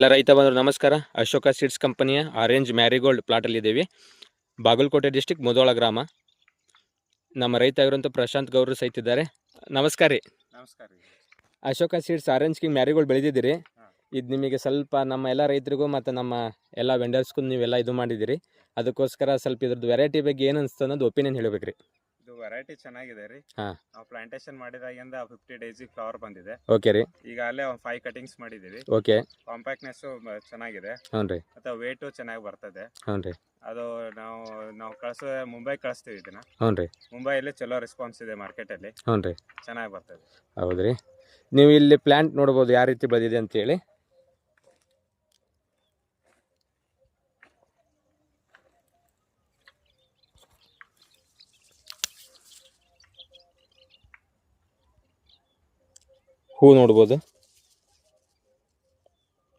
ಎಲ್ಲ ರೈತ ಬಂದರು ನಮಸ್ಕಾರ. ಅಶೋಕ ಸೀಡ್ಸ್ ಕಂಪನಿಯ ಆರೆಂಜ್ ಮ್ಯಾರಿಗೋಲ್ಡ್ ಪ್ಲಾಟಲ್ಲಿದ್ದೀವಿ. ಬಾಗಲಕೋಟೆ ಡಿಸ್ಟಿಕ್ ಮುಧೋಳ ಗ್ರಾಮ. ನಮ್ಮ ರೈತ ಆಗಿರುವಂಥ ಪ್ರಶಾಂತ್ ಗೌಡ್ರು ಸಹಿತ ಇದ್ದಾರೆ. ನಮಸ್ಕಾರ ರೀ. ನಮಸ್ಕಾರ ರೀ. Ashoka seeds orange king marigold ಬೆಳೆದಿದ್ದೀರಿ. ಇದು ನಿಮಗೆ ಸ್ವಲ್ಪ ನಮ್ಮ ಎಲ್ಲ ರೈತರಿಗೂ ಮತ್ತು ನಮ್ಮ ಎಲ್ಲ ವೆಂಡರ್ಸ್ಗೂ ನೀವೆಲ್ಲ ಇದು ಮಾಡಿದ್ದೀರಿ. ಅದಕ್ಕೋಸ್ಕರ ಸ್ವಲ್ಪ ಇದ್ರದ್ದು ವೆರೈಟಿ ಬಗ್ಗೆ ಏನು ಅನಿಸ್ತು ಅನ್ನೋದು ಒಪಿನಿಯನ್ ಹೇಳಬೇಕ್ರಿ. ಇದು ವೆರೈಟಿ ಚೆನ್ನಾಗಿದೆ ರೀ. ನಾವು ಪ್ಲಾಂಟೇಶನ್ ಮಾಡಿದಾಗಿಂದ 50 ಡೇಸ್ ಫ್ಲವರ್ ಬಂದಿದೆ. ಓಕೆ ರೀ. ಈಗಾಗಲೇ 5 ಕಟಿಂಗ್ಸ್ ಮಾಡಿದ್ದೀವಿ. ಓಕೆ. ಕಾಂಪ್ಯಾಕ್ಟ್ನೆಸ್ ಚೆನ್ನಾಗಿದೆ. ಹ್ಞೂ ರೀ. ಮತ್ತು ವೇಟು ಚೆನ್ನಾಗಿ ಬರ್ತದೆ. ಹ್ಞೂ ರೀ. ಅದು ನಾವು ಮುಂಬೈ ಕಳಿಸ್ತೀವಿ ಇದನ್ನ. ಹ್ಞೂ ರೀ. ಮುಂಬೈಯಲ್ಲಿ ಚಲೋ ರೆಸ್ಪಾನ್ಸ್ ಇದೆ ಮಾರ್ಕೆಟಲ್ಲಿ. ಹ್ಞೂ ರೀ. ಚೆನ್ನಾಗಿ ಬರ್ತದೆ. ಹೌದು ರೀ. ನೀವು ಇಲ್ಲಿ ಪ್ಲಾಂಟ್ ನೋಡ್ಬೋದು ಯಾವ ರೀತಿ ಬೆಳೆದಿದೆ ಅಂತೇಳಿ. ಹೂ ನೋಡ್ಬೋದು,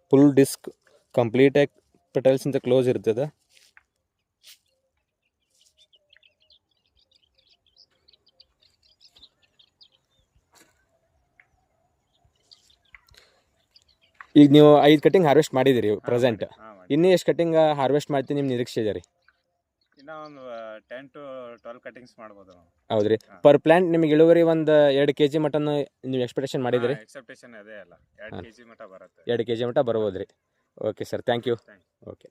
ಫುಲ್ ಡಿಸ್ಕ್ ಕಂಪ್ಲೀಟಾಗಿ ಪೆಟಲ್ಸಿಂದ ಕ್ಲೋಸ್ ಇರ್ತದೆ. ಈಗ ನೀವು 5 ಕಟಿಂಗ್ ಹಾರ್ವೆಸ್ಟ್ ಮಾಡಿದಿರಿ ಪ್ರೆಸೆಂಟ್. ಇನ್ನೂ ಎಷ್ಟು ಕಟಿಂಗ್ ಹಾರ್ವೆಸ್ಟ್ ಮಾಡ್ತೀನಿ ನಿಮ್ಮ ನಿರೀಕ್ಷೆ ಇದೆ ರೀ? ಇನ್ನೂ ಒಂದು 10 to 12 ಕಟಿಂಗ್ಸ್ ಮಾಡ್ಬೋದು ನಾವು. ಹೌದ್ರಿ. ಪರ್ ಪ್ಲಾಂಟ್ ನಿಮಗೆ ಇಳುವರಿ ಒಂದು 2 kg ಮಟನ್ ನೀವು ಎಕ್ಸ್ಪೆಕ್ಟೇಷನ್ ಮಾಡಿದಿರಿ? ಎಕ್ಸೆಪ್ಟೇಷನ್ ಅದೇ ಅಲ್ಲ, 2 kg ಮಟ ಬರುತ್ತೆ. 2 kg ಮಟ ಬರ್ಬೋದು ರೀ. Okay sir, thank you. Okay.